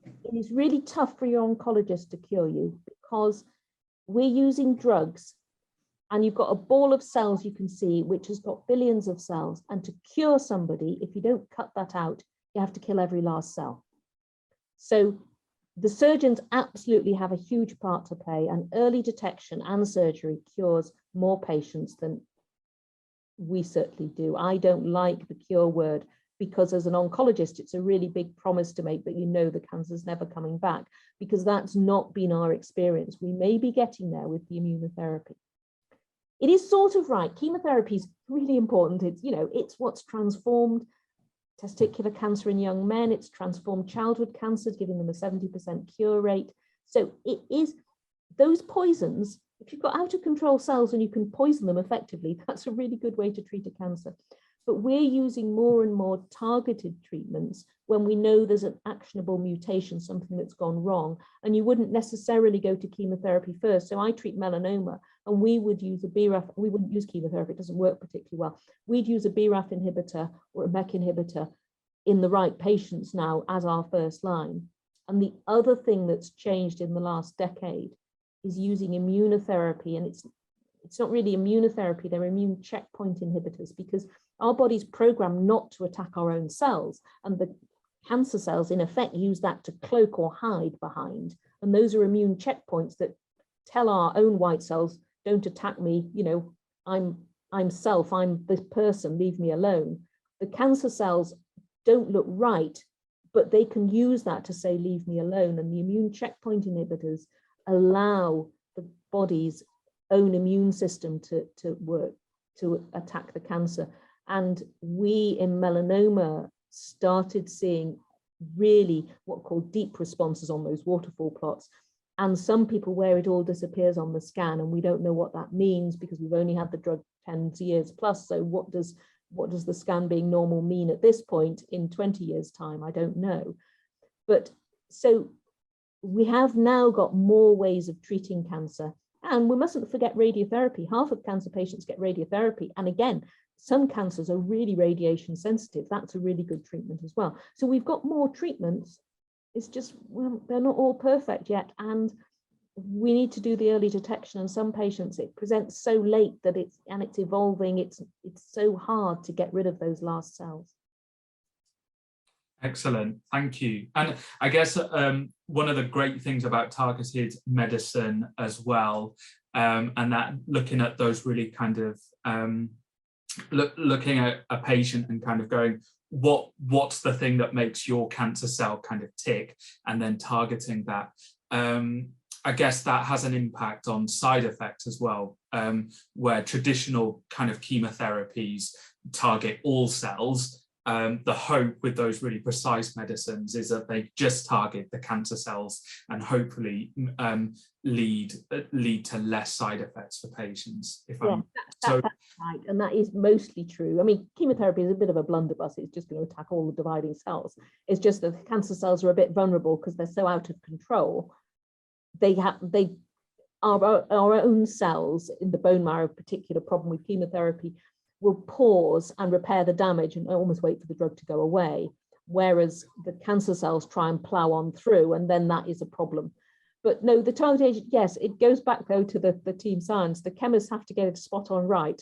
It is really tough for your oncologist to cure you because we're using drugs and you've got a ball of cells you can see, which has got billions of cells. And to cure somebody, if you don't cut that out, you have to kill every last cell. So the surgeons absolutely have a huge part to play, and early detection and surgery cures more patients than we certainly do. I don't like the cure word because as an oncologist, it's a really big promise to make that you know the cancer's never coming back, because that's not been our experience. We may be getting there with the immunotherapy. It is sort of right. Chemotherapy is really important. It's, you know, it's what's transformed testicular cancer in young men. It's transformed childhood cancers, giving them a 70% cure rate. So it is those poisons. If you've got out of control cells and you can poison them effectively, that's a really good way to treat a cancer. But we're using more and more targeted treatments when we know there's an actionable mutation, something that's gone wrong, and you wouldn't necessarily go to chemotherapy first. So I treat melanoma and we would use a BRAF, we wouldn't use chemotherapy, it doesn't work particularly well. We'd use a BRAF inhibitor or a MEK inhibitor in the right patients now as our first line. And the other thing that's changed in the last decade is using immunotherapy, and it's not really immunotherapy, they're immune checkpoint inhibitors, because our body's programmed not to attack our own cells, and the cancer cells in effect use that to cloak or hide behind, and those are immune checkpoints that tell our own white cells, don't attack me, you know, I'm self, I'm this person, leave me alone. The cancer cells don't look right, but they can use that to say leave me alone, and the immune checkpoint inhibitors allow the body's own immune system to work, to attack the cancer. And we in melanoma started seeing really what are called deep responses on those waterfall plots. And some people where it all disappears on the scan, and we don't know what that means because we've only had the drug 10 years plus. So what does the scan being normal mean at this point in 20 years time? I don't know. But so we have now got more ways of treating cancer, and we mustn't forget radiotherapy. Half of cancer patients get radiotherapy, and again, some cancers are really radiation sensitive. That's a really good treatment as well. So we've got more treatments. It's just, well, they're not all perfect yet, and we need to do the early detection. And some patients, it presents so late that it's evolving. It's so hard to get rid of those last cells. Excellent, thank you. And I guess one of the great things about targeted medicine as well, and that looking at those really kind of looking at a patient and kind of going, what's the thing that makes your cancer cell kind of tick, and then targeting that. I guess that has an impact on side effects as well, where traditional kind of chemotherapies target all cells. The hope with those really precise medicines is that they just target the cancer cells and hopefully lead to less side effects for patients. That's right, and that is mostly true. I mean, chemotherapy is a bit of a blunderbuss. It's just going to attack all the dividing cells. It's just that the cancer cells are a bit vulnerable because they're so out of control. Our own cells in the bone marrow, a particular problem with chemotherapy, will pause and repair the damage and almost wait for the drug to go away, whereas the cancer cells try and plow on through, and then that is a problem. But no, the target agent, yes, it goes back though to the team science. The chemists have to get it spot on right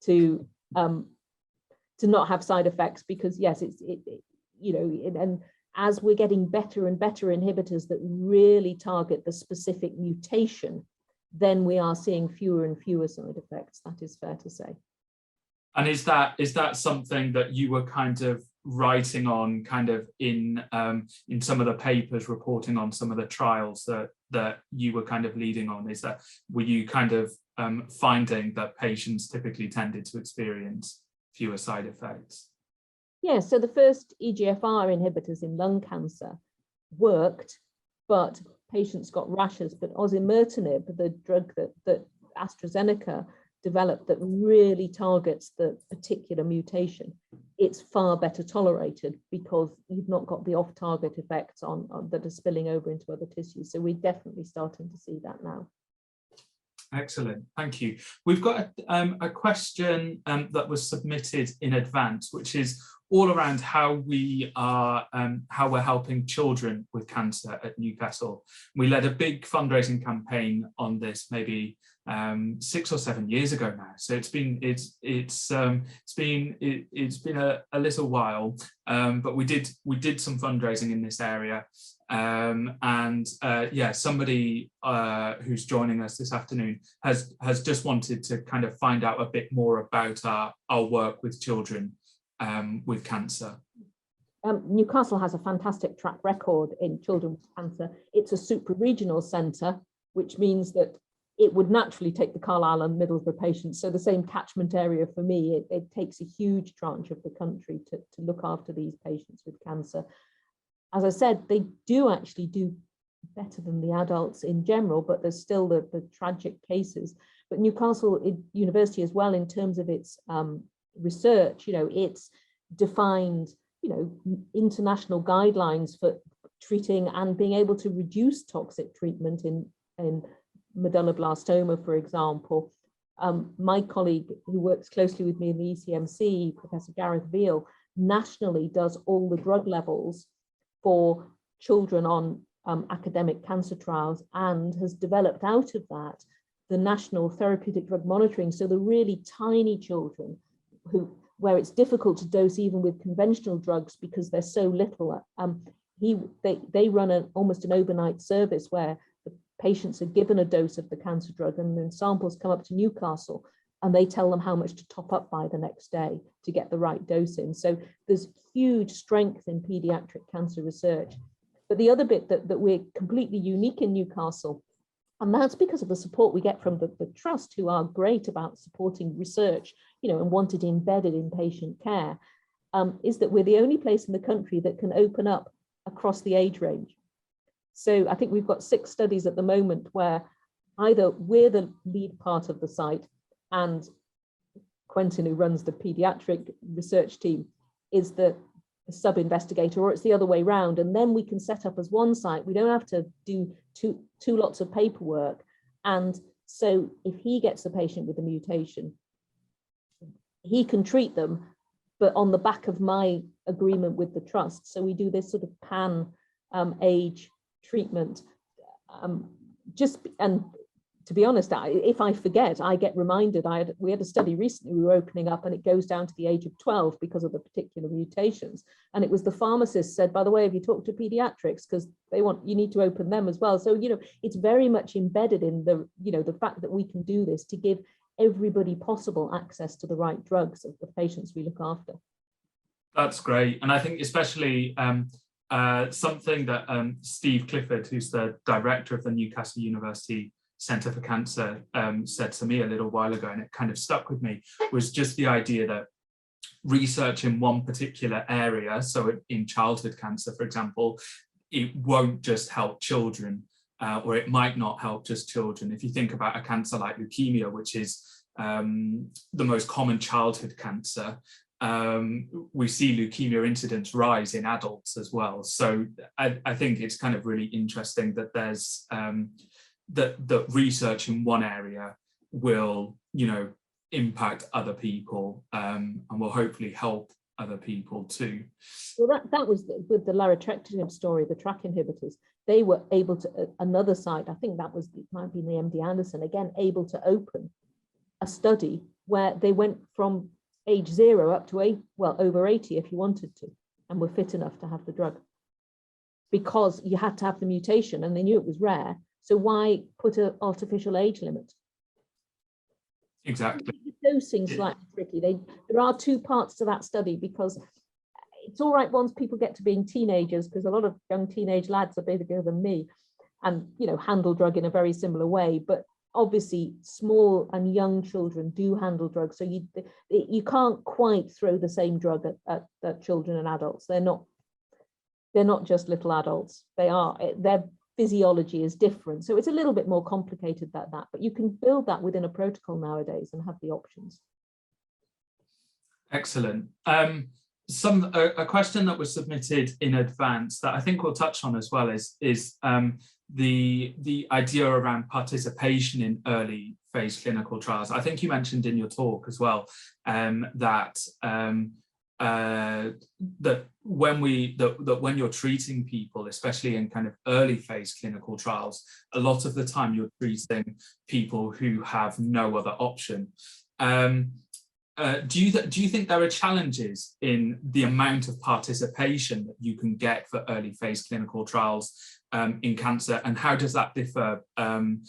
to not have side effects, because yes, and as we're getting better and better inhibitors that really target the specific mutation, then we are seeing fewer and fewer side effects. That is fair to say. And is that something that you were kind of writing on, kind of in some of the papers reporting on some of the trials that you were kind of leading on? Were you kind of finding that patients typically tended to experience fewer side effects? Yeah, so the first EGFR inhibitors in lung cancer worked, but patients got rashes. But osimertinib, the drug that AstraZeneca developed that really targets the particular mutation, it's far better tolerated because you've not got the off-target effects on that are spilling over into other tissues. So we're definitely starting to see that now. Excellent, thank you. We've got a question that was submitted in advance, which is all around how we're helping children with cancer at Newcastle. We led a big fundraising campaign on this maybe 6 or 7 years ago now. So it's been a little while, but we did some fundraising in this area. Yeah, somebody who's joining us this afternoon has just wanted to kind of find out a bit more about our work with children with cancer. Newcastle has a fantastic track record in children with cancer. It's a super-regional centre, which means that it would naturally take the Carlisle and Middlesbrough patients. So the same catchment area for me, it takes a huge tranche of the country to look after these patients with cancer. As I said, they do actually do better than the adults in general, but there's still the tragic cases. But Newcastle University as well, in terms of its research, it's defined, international guidelines for treating and being able to reduce toxic treatment in medulloblastoma, for example. My colleague who works closely with me in the ECMC, Professor Gareth Veal, nationally does all the drug levels for children on academic cancer trials, and has developed out of that the National Therapeutic Drug Monitoring. So the really tiny children where it's difficult to dose even with conventional drugs because they're so little, they run almost an overnight service where the patients are given a dose of the cancer drug, and then samples come up to Newcastle and they tell them how much to top up by the next day to get the right dose in. So there's huge strength in pediatric cancer research. But the other bit that we're completely unique in Newcastle, and that's because of the support we get from the trust, who are great about supporting research, and want it embedded in patient care, is that we're the only place in the country that can open up across the age range. So I think we've got 6 studies at the moment where either we're the lead part of the site, and Quentin, who runs the pediatric research team, is the sub-investigator, or it's the other way around, and then we can set up as one site. We don't have to do two lots of paperwork. And so if he gets a patient with a mutation, he can treat them, but on the back of my agreement with the trust. So we do this sort of pan age treatment. And to be honest, if I forget, I get reminded. We had a study recently we were opening up, and it goes down to the age of 12 because of the particular mutations. And it was the pharmacist said, by the way, have you talked to pediatrics? Because you need to open them as well. So, it's very much embedded in the fact that we can do this to give everybody possible access to the right drugs of the patients we look after. That's great. And I think especially something that Steve Clifford, who's the director of the Newcastle University Centre for Cancer, said to me a little while ago, and it kind of stuck with me, was just the idea that research in one particular area, so in childhood cancer, for example, it won't just help children, or it might not help just children. If you think about a cancer like leukemia, which is the most common childhood cancer, we see leukemia incidence rise in adults as well. So I think it's kind of really interesting that there's that research in one area will, impact other people, and will hopefully help other people too. Well, that was with the larotrectinib story, the TRK inhibitors. They were able to, another site, I think that was, it might be the MD Anderson, again, able to open a study where they went from age 0 up to over 80 if you wanted to, and were fit enough to have the drug, because you had to have the mutation and they knew it was rare. So why put an artificial age limit? Exactly. The dosing slightly tricky. There are two parts to that study, because it's all right once people get to being teenagers, because a lot of young teenage lads are bigger than me and handle drug in a very similar way, but obviously small and young children do handle drugs, so you can't quite throw the same drug at children and adults. They're not just little adults. Their physiology is different, so it's a little bit more complicated than that, but you can build that within a protocol nowadays and have the options. Excellent. A question that was submitted in advance that I think we'll touch on as well is the idea around participation in early phase clinical trials. I think you mentioned in your talk as well that when you're treating people, especially in kind of early phase clinical trials, a lot of the time you're treating people who have no other option. Do you think there are challenges in the amount of participation that you can get for early phase clinical trials in cancer, and how does that differ from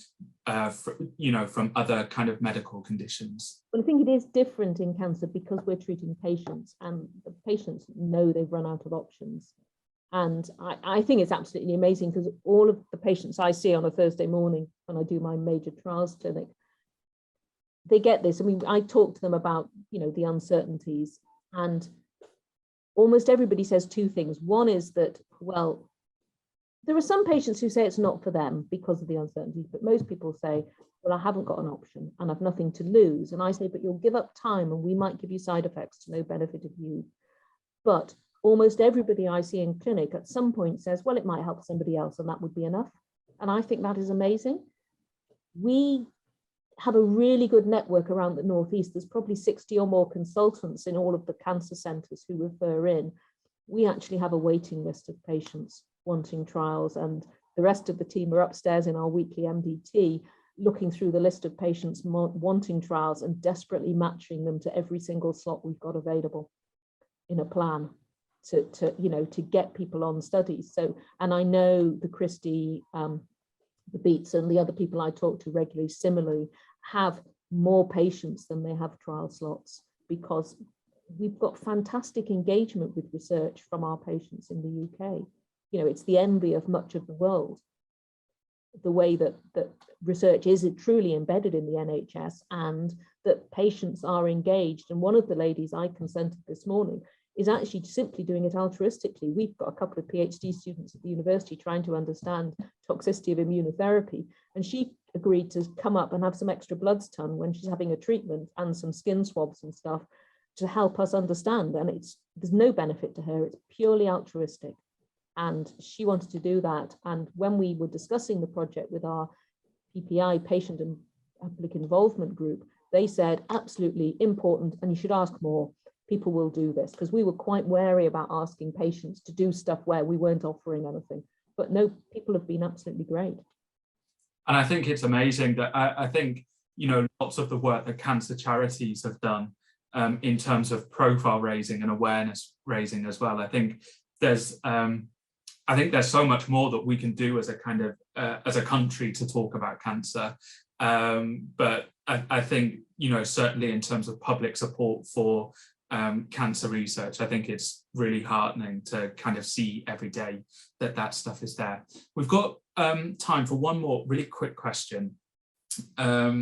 other kind of medical conditions? Well, I think it is different in cancer because we're treating patients, and the patients know they've run out of options. And I think it's absolutely amazing, because all of the patients I see on a Thursday morning when I do my major trials clinic, they get this. I mean, I talk to them about, the uncertainties, and almost everybody says two things. One is that, well, there are some patients who say it's not for them because of the uncertainties, but most people say, well, I haven't got an option and I've nothing to lose. And I say, but you'll give up time and we might give you side effects to no benefit of you. But almost everybody I see in clinic at some point says, well, it might help somebody else and that would be enough. And I think that is amazing. We have a really good network around the Northeast. There's probably 60 or more consultants in all of the cancer centres who refer in. We actually have a waiting list of patients wanting trials, and the rest of the team are upstairs in our weekly MDT looking through the list of patients wanting trials and desperately matching them to every single slot we've got available in a plan to get people on studies. So, and I know the Christie, the Beats and the other people I talk to regularly similarly have more patients than they have trial slots, because we've got fantastic engagement with research from our patients in the UK. It's the envy of much of the world, the way that research is truly embedded in the NHS and that patients are engaged. And one of the ladies I consented this morning is actually simply doing it altruistically. We've got a couple of PhD students at the university trying to understand toxicity of immunotherapy, and she agreed to come up and have some extra bloods done when she's having a treatment and some skin swabs and stuff to help us understand. And there's no benefit to her, it's purely altruistic. And she wanted to do that. And when we were discussing the project with our PPI, patient and public involvement group, they said, absolutely important, and you should ask more. People will do this, because we were quite wary about asking patients to do stuff where we weren't offering anything. But no, people have been absolutely great. And I think it's amazing that I think, lots of the work that cancer charities have done in terms of profile raising and awareness raising as well. I think there's so much more that we can do as a kind of as a country to talk about cancer. But I think, certainly in terms of public support for cancer research. I think it's really heartening to kind of see every day that that stuff is there. We've got time for one more really quick question. Yeah,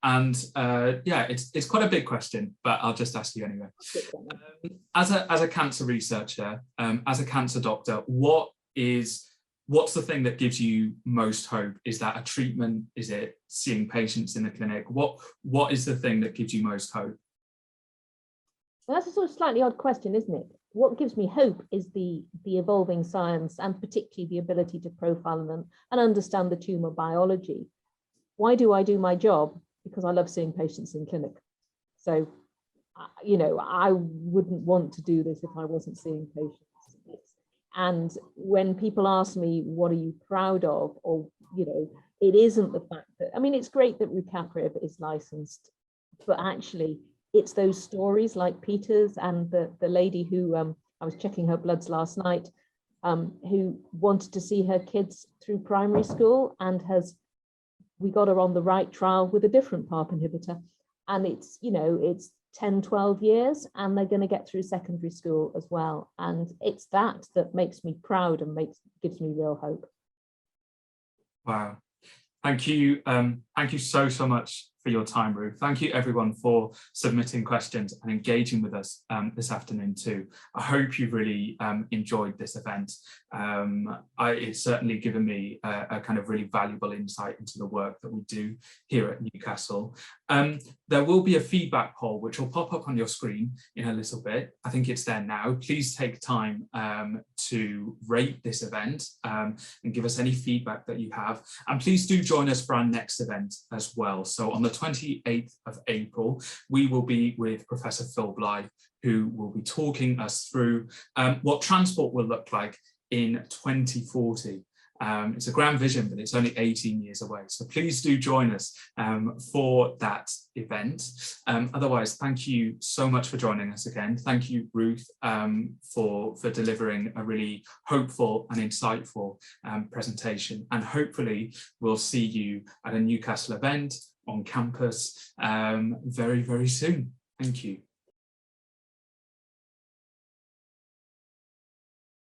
it's quite a big question, but I'll just ask you anyway. As a cancer researcher, as a cancer doctor, what's the thing that gives you most hope? Is that a treatment? Is it seeing patients in the clinic? What is the thing that gives you most hope? Well, that's a sort of slightly odd question, isn't it? What gives me hope is the evolving science, and particularly the ability to profile them and understand the tumor biology. Why do I do my job? Because I love seeing patients in clinic. So, you know, I wouldn't want to do this if I wasn't seeing patients. And when people ask me, what are you proud of? Or, you know, it isn't the fact that, I mean, it's great that rucaparib is licensed, but actually it's those stories like Peter's and the lady who, I was checking her bloods last night, who wanted to see her kids through primary school and we got her on the right trial with a different PARP inhibitor. And it's, you know, it's 10, 12 years and they're going to get through secondary school as well. And it's that makes me proud and gives me real hope. Wow. Thank you. Thank you so much for your time, Ruth. Thank you everyone for submitting questions and engaging with us this afternoon too. I hope you've really enjoyed this event. It's certainly given me a kind of really valuable insight into the work that we do here at Newcastle. There will be a feedback poll which will pop up on your screen in a little bit. I think it's there now. Please take time to rate this event and give us any feedback that you have. And please do join us for our next event as well. So on the 28th of April, we will be with Professor Phil Blythe, who will be talking us through what transport will look like in 2040. It's a grand vision, but it's only 18 years away. So please do join us for that event. Otherwise, thank you so much for joining us again. Thank you, Ruth, for delivering a really hopeful and insightful presentation. And hopefully we'll see you at a Newcastle event on campus very, very soon. Thank you.